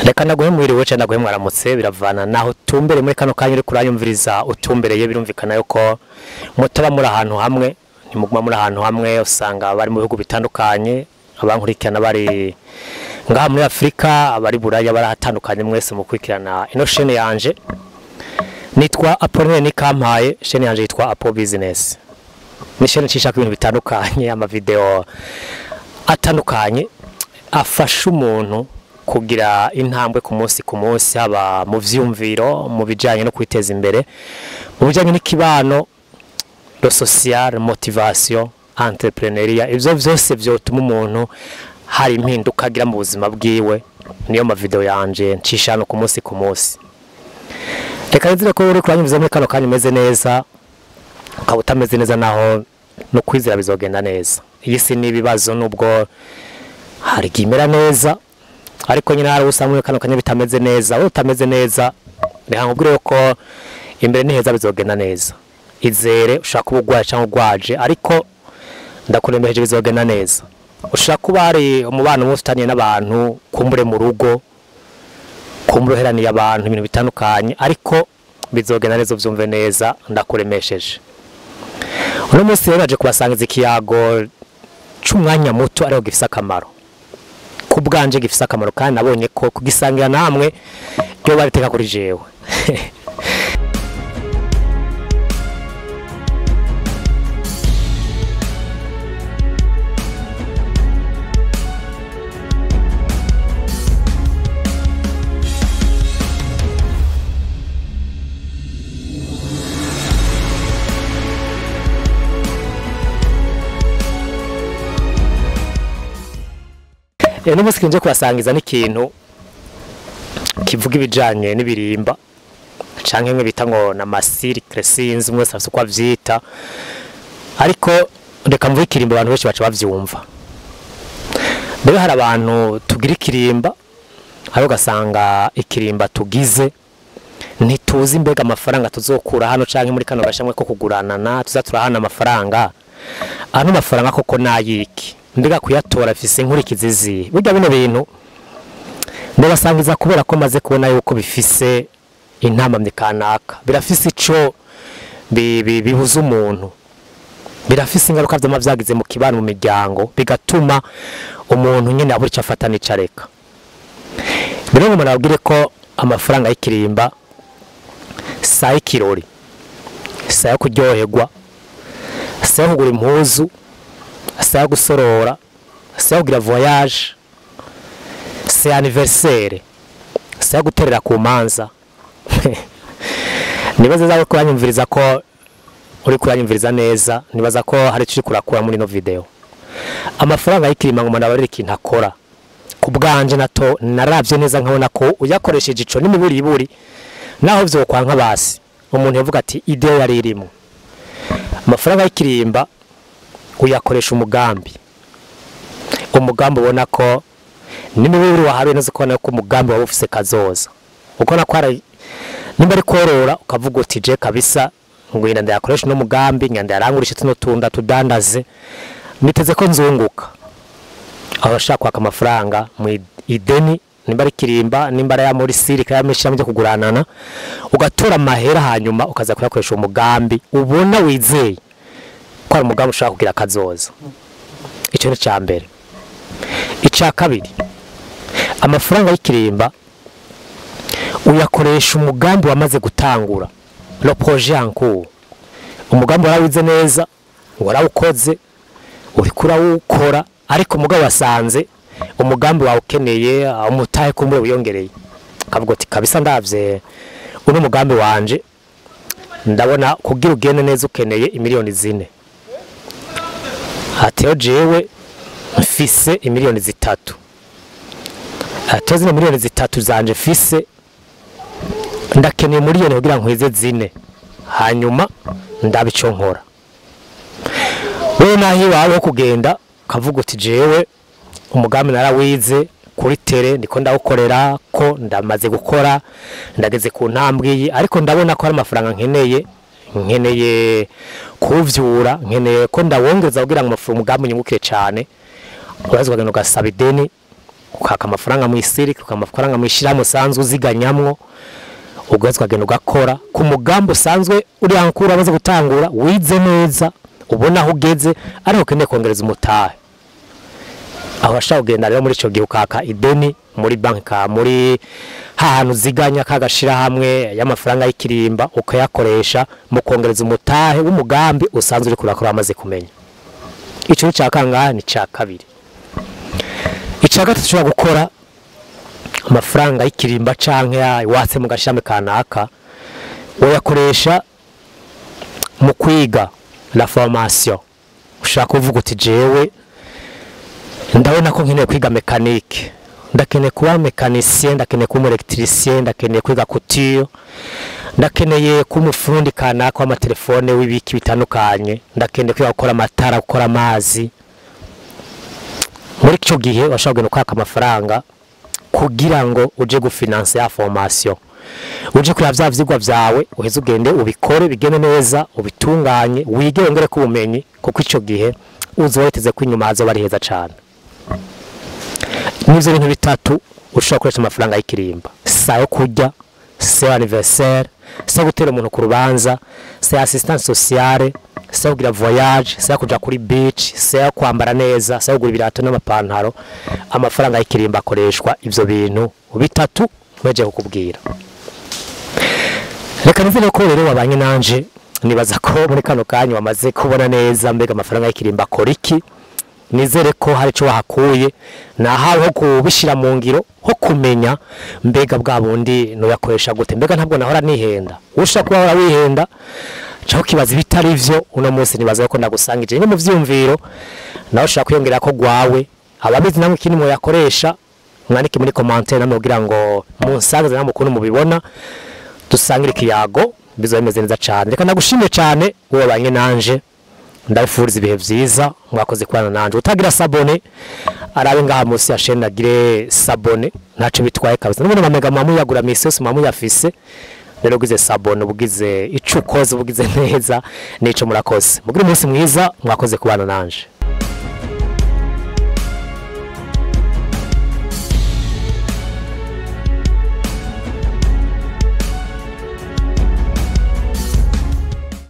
Reka naguhe mwiriwe cyane naguhe mwaramutse biravana naho tumbere muri kano kanya uri kuranyumviriza utumbereye birumvikana yuko mutaba muri ahantu hamwe nimuguma muri ahantu hamwe usanga bari mu bihugu bitandukanye abankurikirana bari ngaha muri Afrika abari buraya barahatandukanye mwese mukurikirana ino chaîne yanje nitwa Apollinaire Nikampaye chaîne yanje yitwa Apo Business ni chaîne nshishaka ibintu bitandukanye ama video atandukanye afasha umuntu kugira intambwe ku munsi haba mu vyumviro mu bijanye no kwiteza imbere mu bijanye n'ikibano do social motivation entrepreneuria ivyo vyose vyotuma umuntu hari impinduka agira mu buzima bwiwe niyo ma video yanje nshishano ku munsi reka nzira ko uri kuranyumviza muri kano kanya umeze neza ukaba utameze neza naho no kwizera bizogenda neza iyi si nibibazo nubwo hari gimera neza ariko nyina hari usamwe kano kanya bitameze neza utameze neza reka nkubwire ko imbere ni heza bizogenda neza izere ushaka ubugwaye cyangwa ugwaje ariko ndakuremeje bizogenda neza ushaka kuba ari umubano mufitanye n'abantu kumbure mu rugo kumburoheraniye abantu ibintu bitandukanye ariko bizogenda neza uvyumve neza ndakuremesheje uno munsi rero naje kubasangiza ikiyago c'umwanya muto ariho gifise akamaro kubwanje gifise akamaro kandi nabonye ko kugisangira namwe byo bariteka kuri jewe no musiki nje kubasangiza n'ikintu kivuga ibijanye n'ibirimba canke mwe bita ngo na masiri cresinzi mwese afite kwa vyita ariko reka mvuga ikirimba abantu benshi baca bavyumva bero hari abantu tugira ikirimba aho gasanga ikirimba tugize ntituzi mbega amafaranga tuzokura hano canke muri kano gashamwe ko kuguranana tuzaturahana amafaranga ano mafaranga koko nayiki mbega kuyatora afise inkurikizizi burya bino bintu ndabasangiza kubera ko maze kubona yuko bifise intambamye kanaka birafise ico bibuza umuntu birafise ingaruka vy'amavyagize mu kibano mu miryango bigatuma umuntu nyene abura ico afata n'icareka bero ngo marabwire ko amafaranga y'ikirimba sayi kirori sayi kuryoherwa sayi kugura impuzu sayi gusorora sayi kugira voyage sayi anniversaire sayi guterera ku manza nibaza zawe kuranyumviriza ko uri kuranyumviriza neza nibaza ko hari icyo kurakura muri no video amafaranga y'ikirimba ngo umuntu abarira ikintu akora ku bwanje nato naravye neza nkabona ko uyakoresheje ico n'imiburiburi naho vyo kwanka basi umuntu yavuga ati ideo yari irimo amafaranga y'ikirimba uyakoresha umugambi ubona ko n'imiburiburi wahabe neza kubona ko umugambi waba ufise kazoza uko nakwara nimba ari korora ukavuga uti je kabisa ngo yenda ndayakoresha no mugambi nganda yarangurisha tuno tunda tudandaze miteze ko nzunguka aho shaka kwaka amafaranga mu ideni nimba ari kirimba nimba ari ya muri sirika yamesha muje kuguranana ugatora amahera hanyuma ukaza kuyakoresha umugambi ubona wizeye ko ari umugambi ushaka kugira kazoza ico ni cyambere ica kabiri amafaranga y'ikirimba uyakoresha umugambi wamaze gutangura le projet en cours umugambi warawize neza warawukoze uri kurawukora ariko mugabo wasanze umugambi wawe ukeneye umutahe kumure wiyongereye kavuga ati kabisa ndavye uno mugambi wanje ndabona kugira ugene neza ukeneye imiliyoni 4 ateo jewe mfise imiliyoni 3 ateo zine miliyoni 3 zanje mfise ndakeneye miliyoni kugira nkweze 4 hanyuma ndabico nkora wewe nahi wawe kugenda kavuga uti jewe umugambi narawize kuri tere ndiko ndawukorera ko ndamaze gukora ndageze ku ntambwe ariko ndabona ko ari amafaranga nkeneye kuvyura nkeneye ko ndawongeza kugira ngo umugambi nyungukire cyane urazi kugenda ugasaba ideni ukaka amafaranga mu isiriki ukaka amafaranga mu ishirahamwe usanzwe uziganyamwo ugaheza ukagenda ugakora ku mugambi usanzwe uri ankura amaze gutangura wize neza ubona aho ugeze ariko ukeneye kongereza umutahe aho ashaka kugenda rero muri ico gihe ukaka ideni muri banka muri hantu ziganya kagashira hamwe y'amafaranga y'ikirimba ukayakoresha mu kongereza umutahe w'umugambi usanzwe uri kurakora amaze kumenya ico cya kangahe ni cya kabiri icya gatatu cyo gukora amafaranga y'ikirimba canke watse mu gashami kanaka uyakoresha mu kwiga la formation ushaka kuvuga uti jewe ndabona ko nkeneye kwiga mécanique ndakeneye kuba mécanicien ndakeneye kuba électricien ndakeneye kwiga couture ndakeneye kuba umufundi kanaka w'amatelefone w'ibiki bitandukanye ndakeneye kwiga gukora amatara gukora amazi muri icyo gihe washobora gukaka amafaranga kugira ngo uje gufinansa ya formation uje kuri vya vyigwa vyawe uheze ugende ubikore bigene neza ubitunganye wige wongere ku bumenyi kuko icyo gihe uzoheteze ko inyuma hazo bari heza cyane n'ivyo bintu bitatu ushobora kuresha amafaranga y'ikirimba sayo kurya c'est anniversaire c'est gutera umuntu ku rubanza c'est assistance sociale c'est kugira voyage c'est kuja kuri beach c'est kwambara neza c'est kugura ibirato n'amapantaro amafaranga y'ikirimba akoreshwa ivyo bintu bitatu mweje kukubwira reka nizere ko rero wabanye nanje nibaza ko muri kano kanyu wamaze kubona neza mbega amafaranga y'ikirimba akora iki nizere ko hari cyo wahakuye nahaho kubishira mu ngiro ho kumenya mbega bwa bundi no yakoresha gute mbega ntabwo nahora nihenda ushaka kuba wihenda cyo kibaza bitari ivyo uno munsi nibaza ko ndagusangije ni mu vyumviro naho ushaka kuyongera ko gwawe ababizi namwe kini mu yakoresha mwandike muri commentaire namubwira ngo munsanze namukunu mubibona dusangire kiyago bizo bimeze neza cyane reka nagushimye cyane wowe banye nanje ndabifuriza ibihe vyiza mwakoze kwana nanje utagira sabone arabe ngaha munsi ya chaîne agire sabone ntaco bitwaye kabisa none bamega mamu yagura misi yose mamu yafise rero gize sabone ubugize icukoze ubugize neza nico murakoze mugire umunsi mwiza mwakoze kubana nanje.